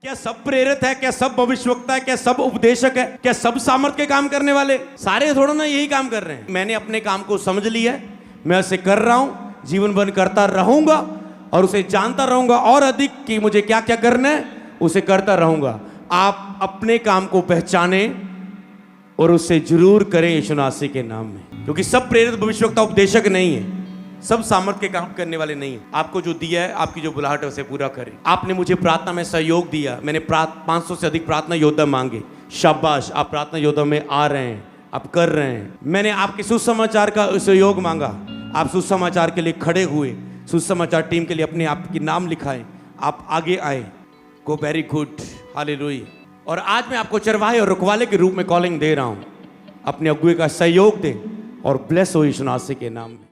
क्या सब प्रेरित है? क्या सब भविष्यवक्ता है? क्या सब उपदेशक है? क्या सब सामर्थ के काम करने वाले? सारे थोड़ा ना यही काम कर रहे हैं। मैंने अपने काम को समझ लिया है, मैं उसे कर रहा हूं, जीवन भर करता रहूंगा और उसे जानता रहूंगा और अधिक कि मुझे क्या क्या करना है उसे करता रहूंगा। आप अपने काम को पहचाने और उसे जरूर करें यीशु मसीह के नाम में, क्योंकि सब प्रेरित भविष्यवक्ता उपदेशक नहीं है, सब सामर्थ के काम करने वाले नहीं है। आपको जो दिया है, आपकी जो बुलाहट है उसे पूरा करें। आपने मुझे प्रार्थना में सहयोग दिया, मैंने 500 से अधिक प्रार्थना योद्धा मांगे, शाबाश, आप प्रार्थना योद्धा में आ रहे हैं, आप कर रहे हैं। मैंने आपके सुसमाचार का सहयोग मांगा, आप सुसमाचार के लिए खड़े हुए, सुसमाचार टीम के लिए अपने आप की नाम लिखाए, आप आगे आए। Go very good, hallelujah. और आज मैं आपको चरवाहे और रखवाले के रूप में कॉलिंग दे रहा हूं, अपने अगुए का सहयोग दें और ब्लेस हो यीशु मसीह के नाम में।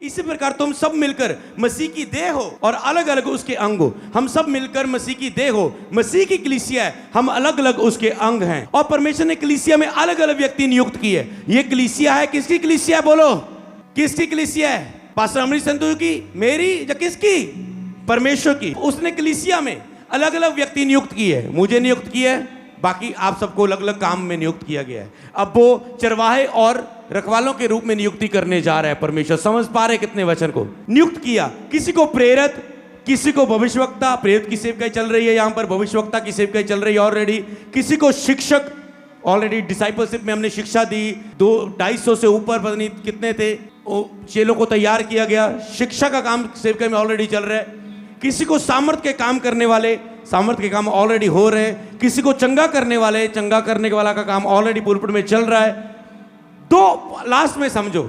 इसी प्रकार तुम सब मिलकर मसीह की देह हो और अलग अलग उसके अंग हो। हम सब मिलकर मसीह की देह हो, मसीह की कलीसिया है, हम अलग अलग उसके अंग हैं। और परमेश्वर ने कलीसिया में अलग अलग व्यक्ति नियुक्त किए। ये कलीसिया है, किसकी कलीसिया है? बोलो, किसकी कलीसिया है? पास्टर अमरीश संतू की, मेरी, या किसकी? परमेश्वर की। उसने कलीसिया में अलग अलग व्यक्ति नियुक्त किए, मुझे नियुक्त किया है, बाकी आप सबको अलग अलग काम में नियुक्त किया गया है। अब वो चरवाहे और रखवालों के रूप में नियुक्ति करने जा रहा है परमेश्वर। समझ पा रहे कितने वचन को नियुक्त किया? किसी को प्रेरित, किसी को भविष्यवक्ता, प्रेरित की सेवकाई चल रही है, यहां पर भविष्यवक्ता की सेवकाई चल रही है ऑलरेडी। किसी को शिक्षक, ऑलरेडी डिसाइपलशिप में हमने शिक्षा दी, 250 से ऊपर पता नहीं कितने थे चेलों को तैयार किया गया, शिक्षा का काम सेवकाई में ऑलरेडी चल रहा है। किसी को सामर्थ के काम करने वाले, सामर्थ के काम ऑलरेडी हो रहे हैं। किसी को चंगा करने वाले, चंगा करने वाला का काम ऑलरेडी पुलपिट में चल रहा है। दो लास्ट में समझो,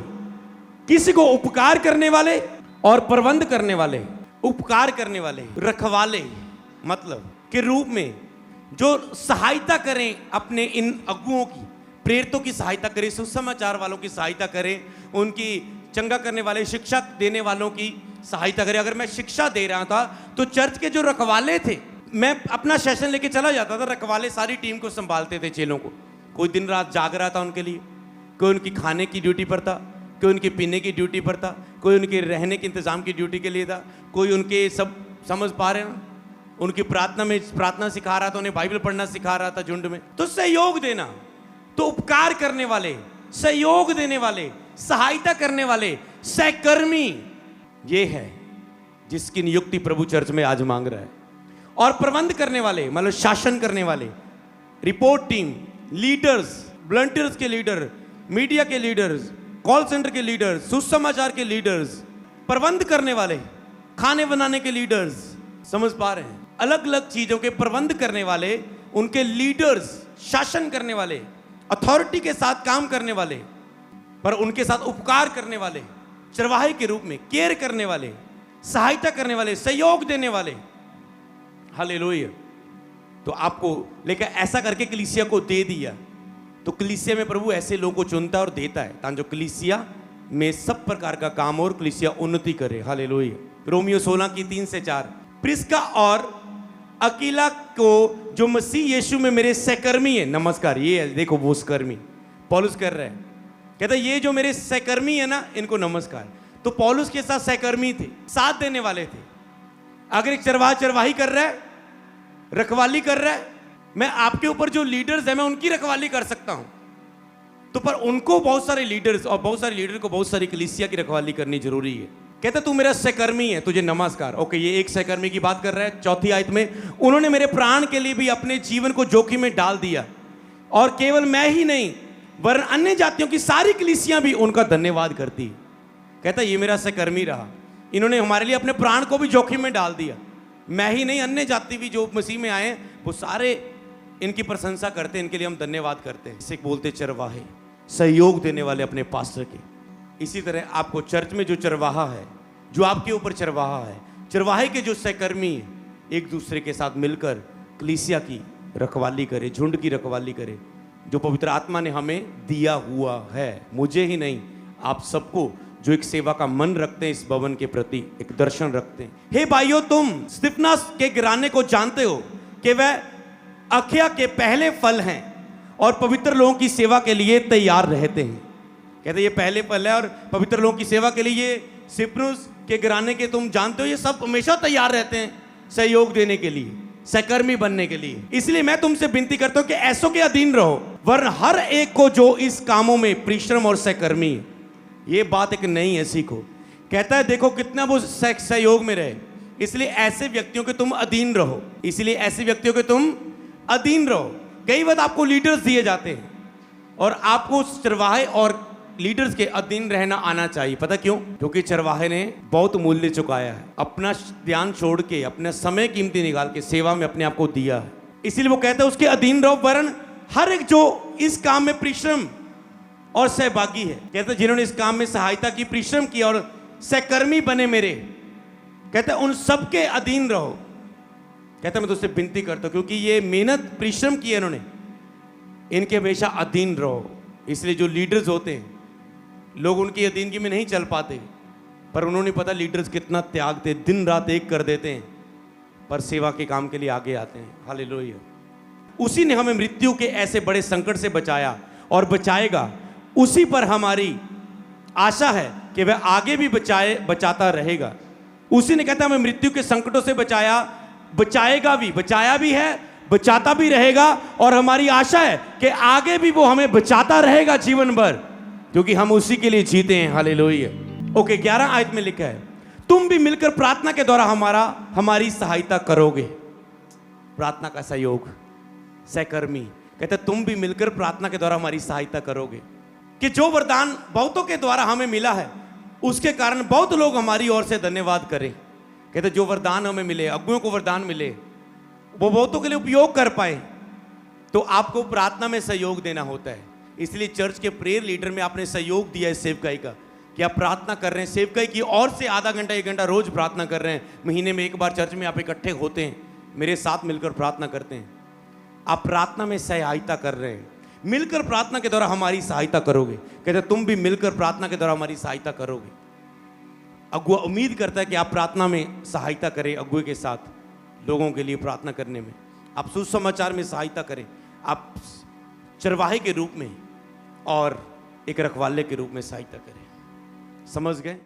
किसी को उपकार करने वाले और प्रबंध करने वाले। उपकार करने वाले, रखवाले मतलब के रूप में जो सहायता करें अपने इन अगुओं की, प्रेरितों की सहायता करें, सुसमाचार वालों की सहायता करें, उनकी चंगा करने वाले, शिक्षा देने वालों की सहायता करें। अगर मैं शिक्षा दे रहा था तो चर्च के जो रखवाले थे, मैं अपना सेशन लेके चला जाता था, रखवाले सारी टीम को संभालते थे, चेलों को। कोई दिन रात जाग रहा था उनके लिए, कोई उनकी खाने की ड्यूटी पर था, कोई उनके पीने की ड्यूटी पर था, कोई उनके रहने के इंतजाम की ड्यूटी के लिए था, कोई उनके सब समझ पा रहे हैं, उनकी प्रार्थना में प्रार्थना सिखा रहा था, उन्हें बाइबल पढ़ना सिखा रहा था झुंड में। तो सहयोग देना, तो उपकार करने वाले, सहयोग देने वाले, सहायता करने वाले, सहकर्मी, ये है जिसकी नियुक्ति प्रभु चर्च में आज मांग रहा है। और प्रबंध करने वाले मतलब शासन करने वाले, रिपोर्ट टीम, लीडर्स, वॉलंटियर्स के लीडर, मीडिया के लीडर्स, कॉल सेंटर के लीडर्स, सुसमाचार के लीडर्स, प्रबंध करने वाले, खाने बनाने के लीडर्स, समझ पा रहे हैं? अलग अलग चीजों के प्रबंध करने वाले, उनके लीडर्स, शासन करने वाले, अथॉरिटी के साथ काम करने वाले, पर उनके साथ उपकार करने वाले, चरवाहे के रूप में केयर करने वाले, सहायता करने वाले, सहयोग देने वाले। हालेलुया। तो आपको लेकर ऐसा करके कलीसिया को दे दिया। तो कलीसिया में प्रभु ऐसे लोगों को चुनता है और देता है ताकि जो कलीसिया में सब प्रकार का काम और कलीसिया उन्नति करे। हालेलुया। रोमियो 16 की 3 से 4। प्रिस्का और अकीला को जो मसीह यीशु में मेरे सहकर्मी है, नमस्कार। ये है, देखो वो सहकर्मी पौलुस कर रहे हैं, कहता ये जो मेरे सहकर्मी है ना, इनको नमस्कार। तो पौलुस के साथ सहकर्मी थे, साथ देने वाले थे। अगर एक चरवाही कर रहा है, रखवाली कर रहा है, मैं आपके ऊपर जो लीडर्स है मैं उनकी रखवाली कर सकता हूं। तो पर उनको बहुत सारे लीडर्स और बहुत सारे लीडर को बहुत सारी कलीसिया की रखवाली करनी जरूरी है। कहता तू मेरा सहकर्मी है, तुझे नमस्कार। ओके, ये एक सहकर्मी की बात कर रहा है। 4th आयत में, उन्होंने मेरे प्राण के लिए भी अपने जीवन को जोखिम में डाल दिया, और केवल मैं ही नहीं वरन अन्य जातियों की सारी कलीसियां भी उनका धन्यवाद करती। कहता ये मेरा सहकर्मी रहा, इन्होंने हमारे लिए अपने प्राण को भी जोखिम में डाल दिया। मैं ही नहीं, अन्य जाति भी जो मसीह में आए वो सारे इनकी प्रशंसा करते हैं, इनके लिए हम धन्यवाद करते हैं। इसे बोलते चरवाहे, सहयोग देने वाले अपने पास्टर के। इसी तरह आपको चर्च में जो चरवाहा है, जो आपके ऊपर चरवाहा है, चरवाहे के जो सहकर्मी हैं, एक दूसरे के साथ मिलकर कलीसिया की रखवाली करे, झुंड की रखवाली करे, जो पवित्र आत्मा ने हमें दिया हुआ है। मुझे ही नहीं, आप सबको जो एक सेवा का मन रखते हैं, इस भवन के प्रति एक दर्शन रखते हैं। हे भाइयों, तुम स्तिफनास के गिराने को जानते हो कि वह अखया के पहले फल हैं और पवित्र लोगों की सेवा के लिए तैयार रहते हैं। कहते ये पहले पल है और पवित्र लोगों की सेवा के लिए ये सिपनुस के घराने के तुम जानते हो ये सब हमेशा तैयार रहते हैं सहयोग देने के लिए, सहकर्मी बनने के लिए। इसलिए मैं तुमसे विनती करता हूं कि ऐसों के अधीन रहो, वरन हर एक को जो इस कामों में परिश्रम और सहकर्मी है। ये बात एक नई है, सीखो। कहता है देखो कितना वो सहयोग में रहे, इसलिए ऐसे व्यक्तियों के तुम अधीन रहो, इसलिए ऐसे व्यक्तियों के तुम अधीन रहो। कई बार आपको लीडर्स दिए जाते हैं और आपको चरवाहे और लीडर्स के अधीन रहना आना चाहिए। पता क्यों? क्योंकि चरवाहे ने बहुत मूल्य चुकाया है, अपना ध्यान छोड़ के, अपना समय कीमती निकाल के सेवा में अपने आप को दिया है। इसीलिए वो कहता है उसके अधीन रहो, वरन हर एक जो इस काम में परिश्रम और सहभागी है। कहते हैं जिन्होंने इस काम में सहायता की, परिश्रम किया और सहकर्मी बने मेरे, कहते हैं उन सबके अधीन रहो। कहते हैं मैं तुझसे विनती करता हूं क्योंकि ये मेहनत परिश्रम की है इन्होंने, इनके हमेशा अधीन रहो। इसलिए जो लीडर्स होते हैं लोग उनकी अधीनगी में नहीं चल पाते, पर उन्होंने पता लीडर्स कितना त्याग दे, दिन रात एक कर देते हैं, पर सेवा के काम के लिए आगे आते हैं। हालेलुया। उसी ने हमें मृत्यु के ऐसे बड़े संकट से बचाया और बचाएगा। उसी पर हमारी आशा है कि वह आगे भी बचाता रहेगा। उसी ने कहता हमें मृत्यु के संकटों से बचाया, बचाएगा भी, बचाया भी है, बचाता भी रहेगा, और हमारी आशा है कि आगे भी वो हमें बचाता रहेगा जीवन भर, क्योंकि हम उसी के लिए जीते हैं। हालेलुया। ओके, 11 आयत में लिखा है तुम भी मिलकर प्रार्थना के द्वारा हमारी सहायता करोगे। प्रार्थना का सहयोग, सहकर्मी। कहते तुम भी मिलकर प्रार्थना के द्वारा हमारी सहायता करोगे, कि जो वरदान बहुतों के द्वारा हमें मिला है उसके कारण बहुत लोग हमारी ओर से धन्यवाद करें। कहते जो वरदान हमें मिले, अगुओं को वरदान मिले, वो बहुतों के लिए उपयोग कर पाए, तो आपको प्रार्थना में सहयोग देना होता है। इसलिए चर्च के प्रेयर लीडर में आपने सहयोग दिया है सेवकाई का, कि आप प्रार्थना कर रहे हैं सेवकाई की, और से आधा घंटा 1 घंटा रोज प्रार्थना कर रहे हैं। महीने में 1 बार चर्च में आप इकट्ठे होते हैं, मेरे साथ मिलकर प्रार्थना करते हैं। आप प्रार्थना में सहायता कर रहे हैं। मिलकर प्रार्थना के द्वारा हमारी सहायता करोगे। कहते तुम भी मिलकर प्रार्थना के द्वारा हमारी सहायता करोगे। अगुआ उम्मीद करता है कि आप प्रार्थना में सहायता करें, अगुए के साथ लोगों के लिए प्रार्थना करने में, आप सुसमाचार में सहायता करें, आप चरवाहे के रूप में और एक रखवाले के रूप में सहायता करें। समझ गए?